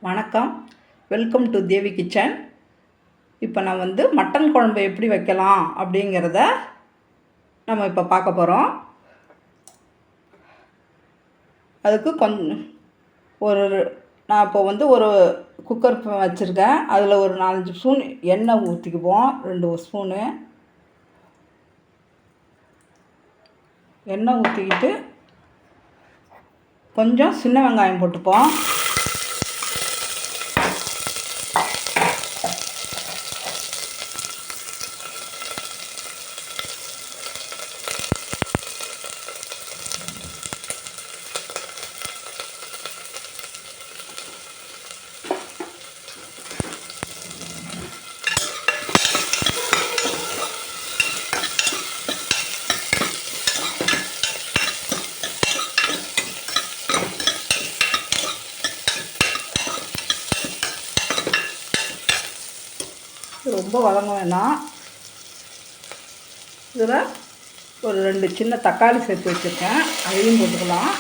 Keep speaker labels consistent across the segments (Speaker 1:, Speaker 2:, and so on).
Speaker 1: வணக்கம். Welcome to Devi kitchen. இப்போ நான் மட்டன் குழம்பு எப்படி வைக்கலாம் அப்படிங்கிறத நம்ம இப்போ பார்க்க போகிறோம். அதுக்கு ஒரு நான் இப்போ ஒரு குக்கர் வச்சுருக்கேன். அதில் ஒரு 4-5 ஸ்பூன் எண்ணெய் ஊற்றிக்குவோம். 2 ஸ்பூனு எண்ணெய் ஊற்றிக்கிட்டு கொஞ்சம் சின்ன வெங்காயம் போட்டுப்போம். ரொம்ப வதங்க வேணாம். இதில் ஒரு 2 சின்ன தக்காளி சேர்த்து வச்சுருக்கேன், அதையும் போட்டுக்கலாம்.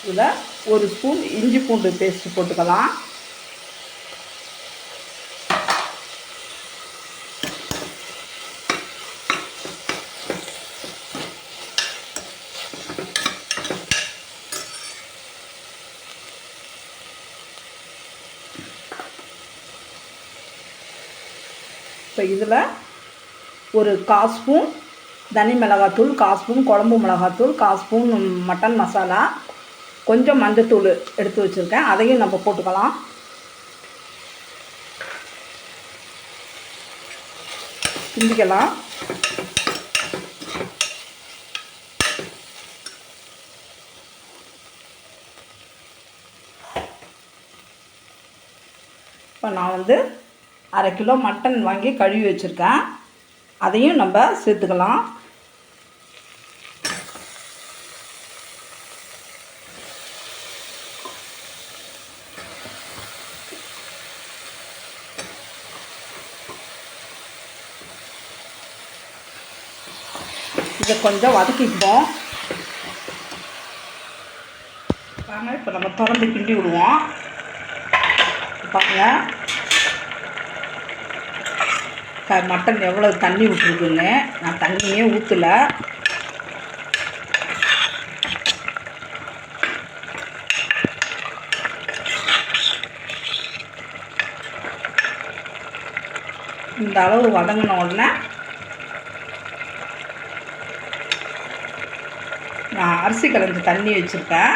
Speaker 1: இதில் 1 ஸ்பூன் இஞ்சி பூண்டு பேஸ்ட்டு போட்டுக்கலாம். இப்போ இதில் ஒரு 1/4 ஸ்பூன் தனி மிளகாத்தூள், 1/4 ஸ்பூன் குழம்பு மிளகாத்தூள், 1/4 ஸ்பூன் மட்டன் மசாலா, கொஞ்சம் மஞ்சத்தூள் எடுத்து வச்சுருக்கேன், அதையும் நம்ம போட்டுக்கலாம். கிண்டிக்கலாம். இப்போ நான் 1/2 கிலோ மட்டன் வாங்கி கழுவி வச்சுருக்கேன், அதையும் நம்ம சேர்த்துக்கலாம். இதை கொஞ்சம் வதக்கிக்குவோம். பாருங்க, இப்போ நம்ம திறந்து கிண்டி விடுவோம். பாருங்க, மட்டன் எவ்வளோ தண்ணி விட்டுருக்குன்னு. நான் தண்ணியே ஊற்றலை. இந்த அளவு வதங்கின உடனே நான் அரிசி கலந்து தண்ணி வச்சுருக்கேன்,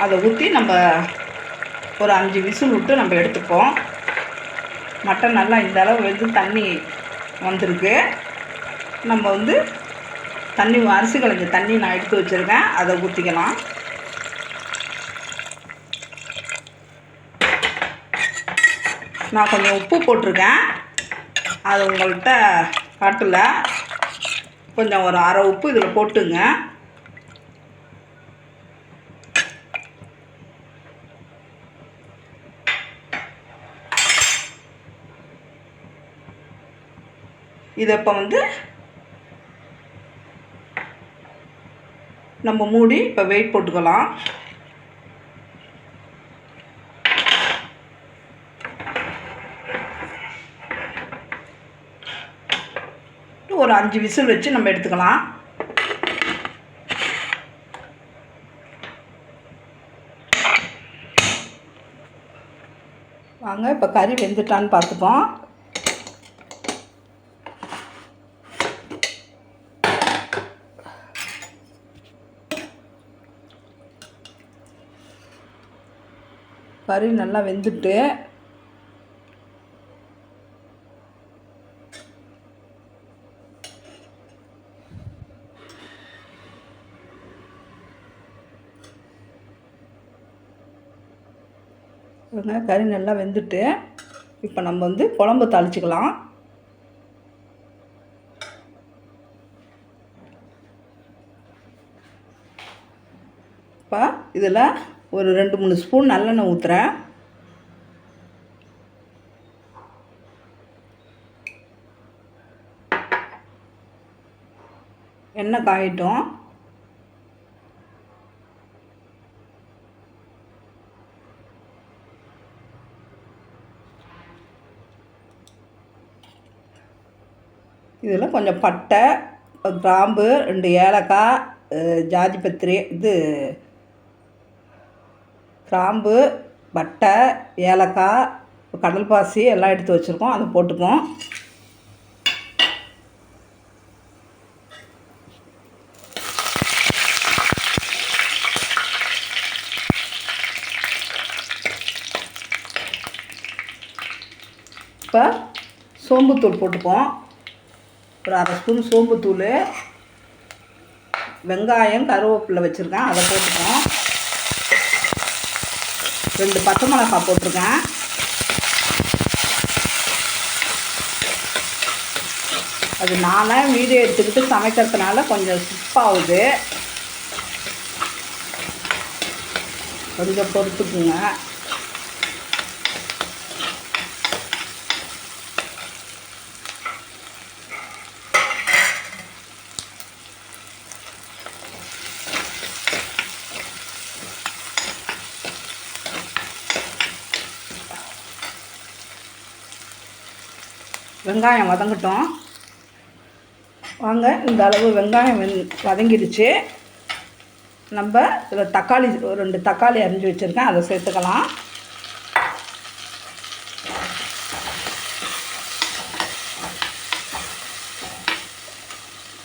Speaker 1: அதை ஊற்றி நம்ம ஒரு 5 விசில் விட்டு நம்ம எடுத்துப்போம். மட்டன் நல்லா இந்த அளவு தண்ணி வந்திருக்கு. நம்ம தண்ணி அரிசி கலந்த தண்ணி நான் எடுத்து வச்சுருக்கேன், அதை ஊற்றிக்கலாம். நான் கொஞ்சம் உப்பு போட்டிருக்கேன், அது உங்கள்கிட்ட காட்டல. கொஞ்சம் ஒரு 1/2 உப்பு இதில் போட்டுங்க. இதை இப்போ நம்ம மூடி இப்போ வெயிட் போட்டுக்கலாம். ஒரு 5 விசில் வச்சு நம்ம எடுத்துக்கலாம். வாங்க, இப்போ கறி வெந்துட்டான்னு பார்த்துப்போம். கறி நல்லா வெந்துட்டு கறி நல்லா வெந்துட்டு இப்போ நம்ம வந்து குழம்பு தாளிச்சிக்கலாம். இப்போ இதில் ஒரு 2-3 ஸ்பூன் நல்லெண்ணெய் ஊற்றுறேன். எண்ணெய் காயட்டும். இதில் கொஞ்சம் பட்டை, கிராம்பு, 2 ஏலக்காய், ஜாதிபத்திரி, கிராம்பு, பட்டை, ஏலக்காய், கடல்பாசி எல்லாம் எடுத்து வச்சுருக்கோம். அதை போட்டுப்போம். இப்போ சோம்புத்தூள் போட்டுப்போம். ஒரு 1/2 ஸ்பூன் சோம்புத்தூள், வெங்காயம், கருவேப்பிலை வச்சுருக்கேன், அதை போட்டுப்போம். 2 பச்சை மிளகாய் போட்டிருக்கேன். அது நானாக வீடியோ எடுத்துக்கிட்டு சமைக்கிறதுனால கொஞ்சம் சிப்பாகுது, கொஞ்சம் பொறுத்துக்குங்க. வெங்காயம் வதங்கட்டும். வாங்க, இந்த அளவு வெங்காயம் வதங்கிடுச்சு. நம்ம இதில் தக்காளி, 2 தக்காளி அரிஞ்சு வச்சுருக்கேன், அதை சேர்த்துக்கலாம்.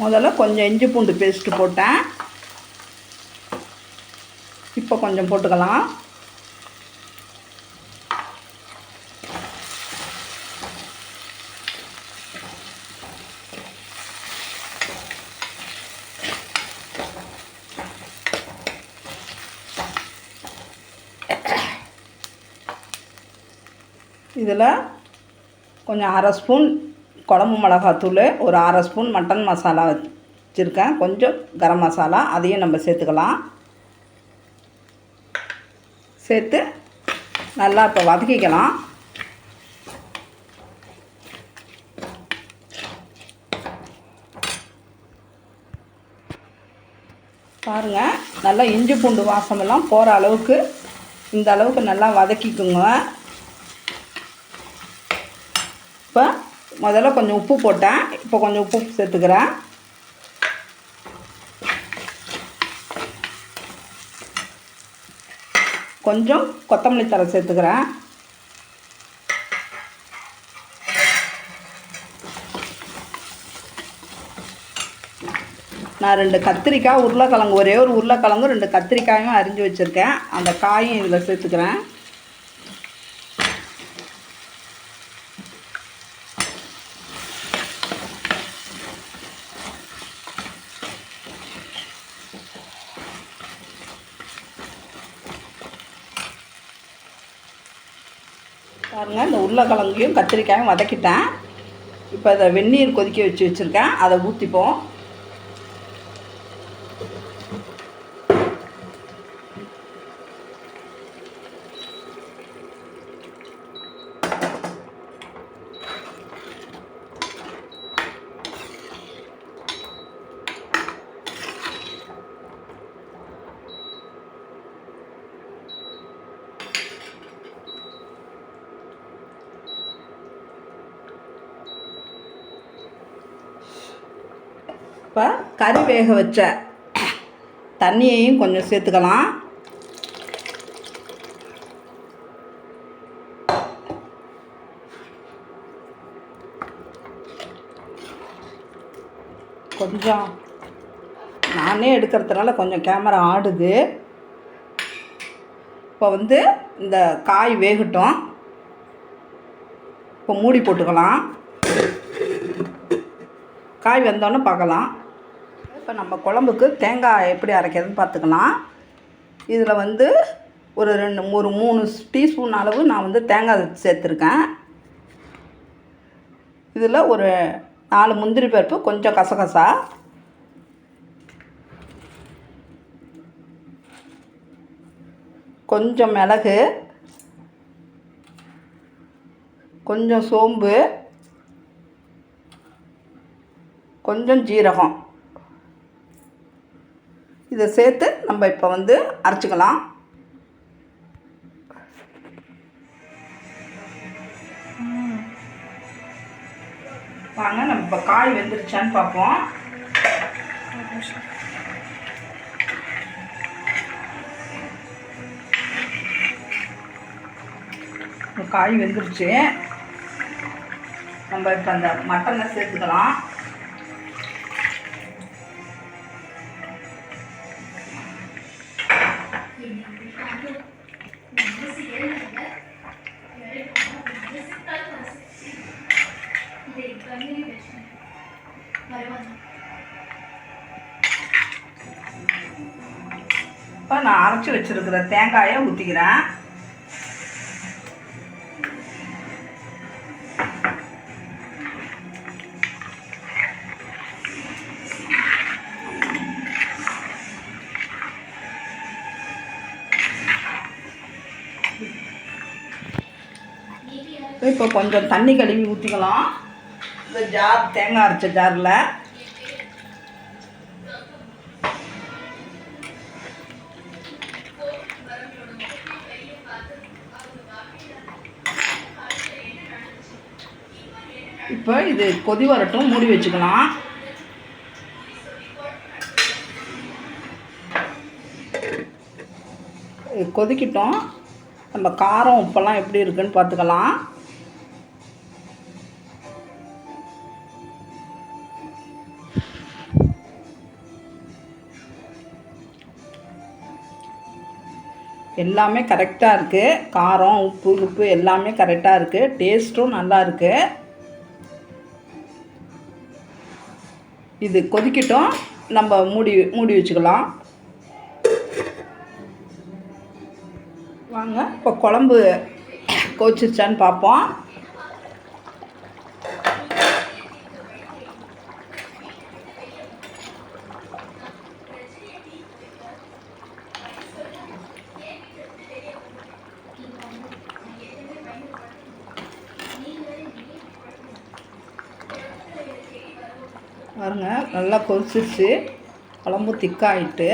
Speaker 1: முதல்ல கொஞ்சம் இஞ்சி பூண்டு பேஸ்ட்டு போட்டேன், இப்போ கொஞ்சம் போட்டுக்கலாம். இதில் கொஞ்சம் 1/2 ஸ்பூன் குழம்பு மிளகாத்தூள், ஒரு 1/2 ஸ்பூன் மட்டன் மசாலா வச்சுருக்கேன், கொஞ்சம் கரம் மசாலா, அதையும் நம்ம சேர்த்துக்கலாம். சேர்த்து நல்லா இப்போ வதக்கிக்கலாம். பாருங்கள், நல்லா இஞ்சி பூண்டு வாசமெல்லாம் போகிற அளவுக்கு இந்த அளவுக்கு நல்லா வதக்கிக்குங்க. இப்போ முதல்ல கொஞ்சம் உப்பு போட்டேன், இப்போ கொஞ்சம் உப்பு சேர்த்துக்கிறேன். கொஞ்சம் கொத்தமல்லி தழை சேர்த்துக்கிறேன். நான் 2 கத்திரிக்காய், உருளைக்கிழங்கு, ஒரே ஒரு உருளைக்கிழங்கு, 2 கத்திரிக்காயும் அரிஞ்சு வச்சுருக்கேன், அந்த காயும் இதில் சேர்த்துக்கிறேன். பாருங்கள், இந்த உருளைக்கிழங்கையும் கத்திரிக்காயும் வதக்கிட்டேன். இப்போ இதை வெந்நீர் கொதிக்க வச்சுருக்கேன், அதை ஊற்றிப்போம். இப்போ கறி வேக வச்ச தண்ணியையும் கொஞ்சம் சேர்த்துக்கலாம். கொஞ்சம் நானே எடுக்கிறதுனால கொஞ்சம் கேமரா ஆடுது. இப்போ வந்து இந்த காய் வேகட்டும். இப்போ மூடி போட்டுக்கலாம். காய் வெந்தோன்னே பார்க்கலாம். இப்போ நம்ம குழம்புக்கு தேங்காய் எப்படி அரைக்கிறதுன்னு பார்த்துக்கலாம். இதில் வந்து ஒரு 3 டீஸ்பூன் அளவு நான் வந்து தேங்காய் சேர்த்துருக்கேன். இதில் ஒரு 4 முந்திரி பருப்பு, கொஞ்சம் கசகசா, கொஞ்சம் மிளகு, கொஞ்சம் சோம்பு, கொஞ்சம் ஜீரகம், இதை சேர்த்து நம்ம இப்போ வந்து அரைச்சிக்கலாம். வாங்க நம்ம இப்போ காய் வெந்துருச்சான்னு பார்ப்போம். காய் வெந்துருச்சு. நம்ம இப்போ அந்த மட்டனை சேர்த்துக்கலாம். இப்போ நான் அரைச்சி வச்சிருக்கிற தேங்காயை ஊற்றிக்கிறேன். இப்போ கொஞ்சம் தண்ணி கழுவி ஊற்றிக்கலாம். இந்த ஜார், தேங்காய் அரைச்ச ஜாரில் இப்போ இது கொதி வரட்டும், மூடி வச்சுக்கலாம். கொதிக்கிட்டோம். நம்ம காரம் உப்பெல்லாம் எப்படி இருக்குன்னு பார்த்துக்கலாம். எல்லாமே கரெக்டாக இருக்குது. காரம், உப்பு எல்லாமே கரெக்டாக இருக்குது. டேஸ்ட்டும் நல்லா இருக்குது. இது கொதிக்கிட்டோம், நம்ம மூடி வச்சுக்கலாம். வாங்க இப்போ குழம்பு கொதிச்சிருச்சான்னு பார்ப்போம். பாருங்க, நல்லா கொதிச்சிருச்சு. குழம்பு திக்காயிட்டு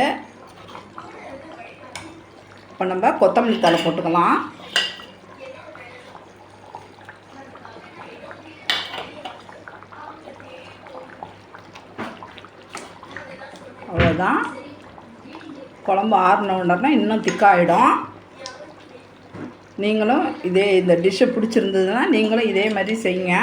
Speaker 1: இப்போ நம்ம கொத்தமல்லி தழை போட்டுக்கலாம். அவ்வளோதான். குழம்பு ஆறின உடனே இன்னும் திக்காயிடும். நீங்களும் இந்த டிஷ்ஷை பிடிச்சிருந்ததுன்னா நீங்களும் இதே மாதிரி செய்யுங்க.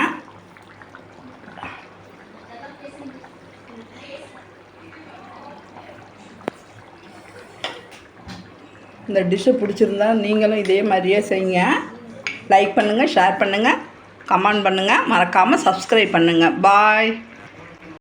Speaker 1: இந்த டிஷ்ஷை பிடிச்சிருந்தா நீங்களும் இதே மாதிரியே செய்யுங்க. லைக் பண்ணுங்கள், ஷேர் பண்ணுங்கள், கமெண்ட் பண்ணுங்கள், மறக்காமல் சப்ஸ்கிரைப் பண்ணுங்கள். பாய்.